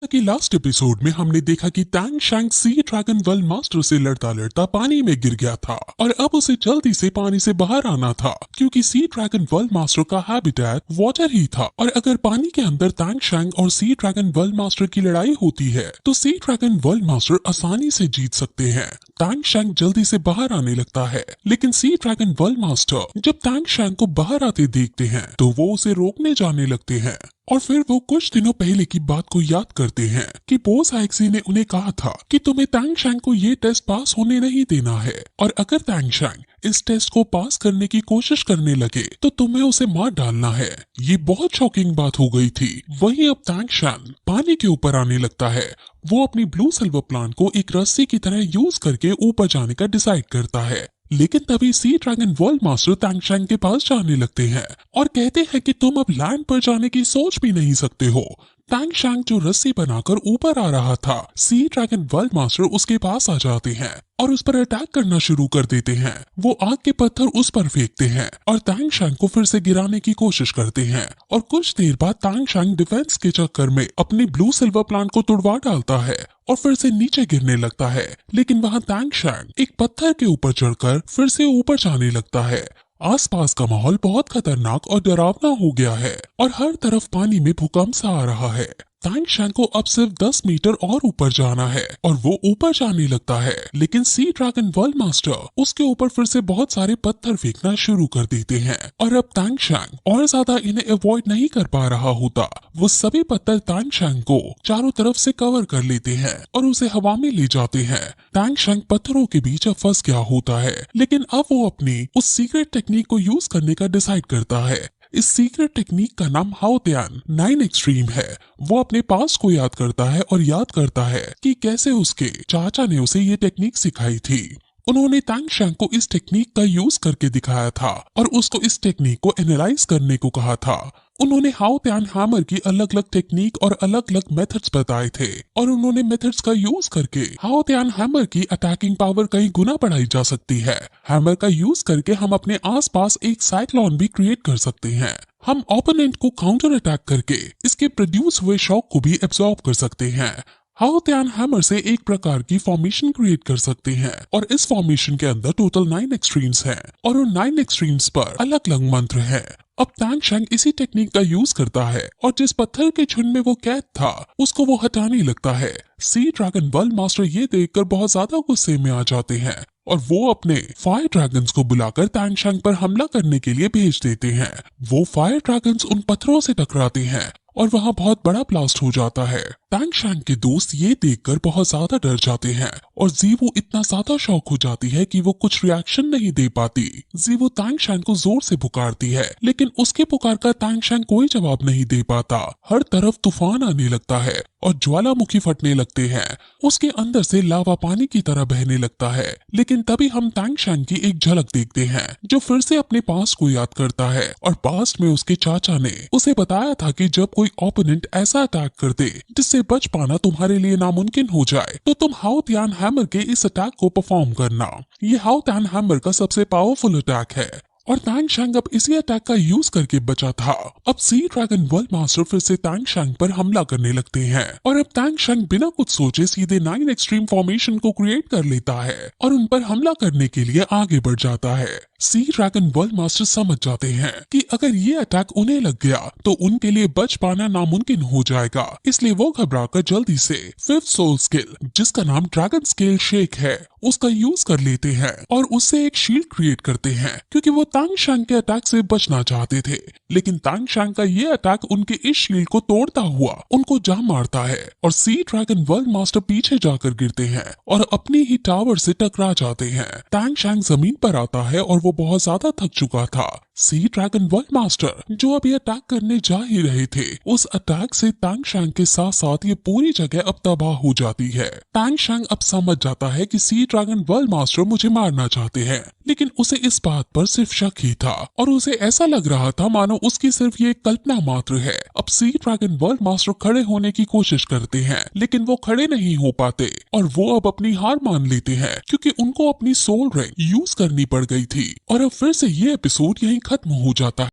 कि last episode में हमने देखा कि Tang शैंग sea dragon world master से लड़ता लड़ता पानी में गिर गया था और अब उसे जल्दी से पानी से बाहर आना था क्योंकि सी ड्रैगन वर्ल्ड मास्टर का हैबिटेट वाटर ही था। और अगर पानी के अंदर टैंग शैंग और सी ड्रैगन वर्ल्ड मास्टर की लड़ाई होती है तो सी ड्रैगन वर्ल्ड मास्टर आसानी से जीत सकते हैं। टैंग शैंग जल्दी से बाहर आने लगता है, लेकिन सी ड्रैगन वर्ल्ड मास्टर जब टैंग शैंग को बाहर आते देखते हैं तो वो उसे रोकने जाने लगते हैं। और फिर वो कुछ दिनों पहले की बात को याद करते हैं कि बोस आइक्सी ने उन्हें कहा था कि तुम्हें टैंग शैंग को ये टेस्ट पास होने नहीं देना है, और अगर टैंग शैंग इस टेस्ट को पास करने की कोशिश करने लगे तो तुम्हें उसे मार डालना है। ये बहुत शॉकिंग बात हो गई थी। वहीं अब टैंग शैंग पानी के ऊपर आने लगता है। वो अपनी ब्लू सिल्वर प्लांट को एक रस्सी की तरह यूज करके ऊपर जाने का डिसाइड करता है, लेकिन तभी sea dragon world master Tang शैंग के पास जाने लगते हैं और कहते हैं कि तुम अब लैंड पर जाने की सोच भी नहीं सकते हो। टैंग शैंग जो रस्सी बनाकर ऊपर आ रहा था, सी ड्रैगन वर्ल्ड मास्टर उसके पास आ जाते हैं और उस पर अटैक करना शुरू कर देते हैं। वो आग के पत्थर उस पर फेंकते हैं और टैंग शैंग को फिर से गिराने की कोशिश करते हैं। और कुछ देर बाद टैंग शैंग डिफेंस के चक्कर में अपनी ब्लू सिल्वर प्लांट को तुड़वा डालता है और फिर से नीचे गिरने लगता है, लेकिन वहाँ टैंग शैंग एक पत्थर के ऊपर चढ़कर फिर से ऊपर जाने लगता है। आसपास का माहौल बहुत खतरनाक और डरावना हो गया है और हर तरफ पानी में भूकंप सा आ रहा है। टैंग शैंग को अब सिर्फ 10 मीटर और ऊपर जाना है और वो ऊपर जाने लगता है, लेकिन सी ड्रैगन वर्ल्ड मास्टर उसके ऊपर फिर से बहुत सारे पत्थर फेंकना शुरू कर देते हैं। और अब टैंग शैंग और ज्यादा इन्हें अवॉइड नहीं कर पा रहा होता। वो सभी पत्थर टैंग शैंग को चारों तरफ से कवर कर लेते हैं और उसे हवा में ले जाते हैं। टैंग शैंग पत्थरों के बीच अब फंस गया होता है, लेकिन अब वो अपनी उस सीक्रेट टेक्निक को यूज करने का डिसाइड करता है। इस सीक्रेट टेक्निक का नाम हाओ त्यान 9 एक्सट्रीम है। वो अपने पास्ट को याद करता है और याद करता है कि कैसे उसके चाचा ने उसे ये टेक्निक सिखाई थी। उन्होंने टैंग शैंग को इस टेक्निक का यूज करके दिखाया था और उसको इस टेक्निक को एनालाइज करने को कहा था। उन्होंने हाओ त्यान हैमर की अलग अलग टेक्निक और अलग अलग मेथड्स बताए थे और उन्होंने मेथड्स का यूज करके हाओ त्यान हैमर की अटैकिंग पावर कई गुना बढ़ाई जा सकती है। हैमर का यूज करके हम अपने आसपास एक साइक्लोन भी क्रिएट कर सकते हैं। हम ओपोनेंट को काउंटर अटैक करके इसके प्रोड्यूस हुए शॉक को भी एब्जॉर्ब कर सकते हैं। हाओ त्यान हैमर से एक प्रकार की फॉर्मेशन क्रिएट कर सकते हैं और इस फॉर्मेशन के अंदर टोटल 9 एक्सट्रीम्स हैं और उन 9 एक्सट्रीम्स पर अलग अलग मंत्र हैं। अब टैंग शैंग इसी टेक्निक का यूज करता है और जिस पत्थर के झुंड में वो कैद था उसको वो हटाने लगता है। सी ड्रैगन वर्ल्ड मास्टर ये देखकर बहुत ज्यादा गुस्से में आ जाते हैं और वो अपने फायर ड्रैगन्स को बुलाकर टैंग शैंग पर हमला करने के लिए भेज देते हैं। वो फायर ड्रैगन्स उन पत्थरों से टकराते हैं और वहाँ बहुत बड़ा ब्लास्ट हो जाता है। टैंग शैंग के दोस्त ये देखकर बहुत ज्यादा डर जाते हैं और जीवू इतना ज्यादा शॉक हो जाती है कि वो कुछ रिएक्शन नहीं दे पाती। जीवू टैंग शैंग को जोर से पुकारती है, लेकिन उसके पुकार का टैंग शैंग कोई जवाब नहीं दे पाता। हर तरफ तूफान आने लगता है और ज्वालामुखी फटने लगते हैं। उसके अंदर से लावा पानी की तरह बहने लगता है, लेकिन तभी हम टैंग शैंग की एक झलक देखते हैं जो फिर से अपने पास्ट को याद करता है। और पास्ट में उसके चाचा ने उसे बताया था कि जब कोई ओपोनेंट ऐसा अटैक कर दे जिससे बच पाना तुम्हारे लिए नामुमकिन हो जाए तो तुम हाओ त्यान हैमर के इस अटैक को परफॉर्म करना। ये हाओ त्यान हैमर का सबसे पावरफुल अटैक है और टैंग शैंग अब इसी अटैक का यूज करके बचा था। अब सी ड्रैगन वर्ल्ड मास्टर फिर से टैंग शैंग पर हमला करने लगते हैं और अब टैंग शैंग बिना कुछ सोचे सीधे 9 एक्सट्रीम फॉर्मेशन को क्रिएट कर लेता है और उन पर हमला करने के लिए आगे बढ़ जाता है। सी ड्रैगन वर्ल्ड मास्टर समझ जाते हैं कि अगर ये अटैक उन्हें लग गया तो उनके लिए बच पाना नामुमकिन हो जाएगा, इसलिए वो घबराकर जल्दी से 5th सोल स्किल जिसका नाम ड्रैगन स्केल शेक है उसका यूज कर लेते हैं और उससे एक शील्ड क्रिएट करते हैं क्योंकि वो टैंग शैंग के अटैक से बचना चाहते थे। लेकिन टैंग शैंग का ये अटैक उनके इस शील्ड को तोड़ता हुआ उनको जा मारता है और सी ड्रैगन वर्ल्ड मास्टर पीछे जाकर गिरते हैं और अपनी ही टावर से टकरा जाते हैं। टैंग शैंग जमीन पर आता है और वो बहुत ज्यादा थक चुका था। सी ड्रैगन वर्ल्ड मास्टर जो अभी अटैक करने जा ही रहे थे, उस अटैक से टैंग शैंग के साथ साथ ये पूरी जगह अब तबाह हो जाती है। टैंग शैंग अब समझ जाता है कि सी ड्रैगन वर्ल्ड मास्टर मुझे मारना चाहते हैं, लेकिन उसे इस बात पर सिर्फ शक ही था और उसे ऐसा लग रहा था मानो उसकी सिर्फ ये कल्पना मात्र है। अब सी ड्रैगन वर्ल्ड मास्टर खड़े होने की कोशिश करते हैं, लेकिन वो खड़े नहीं हो पाते और वो अब अपनी हार मान लेते हैं क्योंकि उनको अपनी सोल रिंग यूज करनी पड़ गई थी। और अब फिर से ये एपिसोड यहीं खत्म हो जाता है।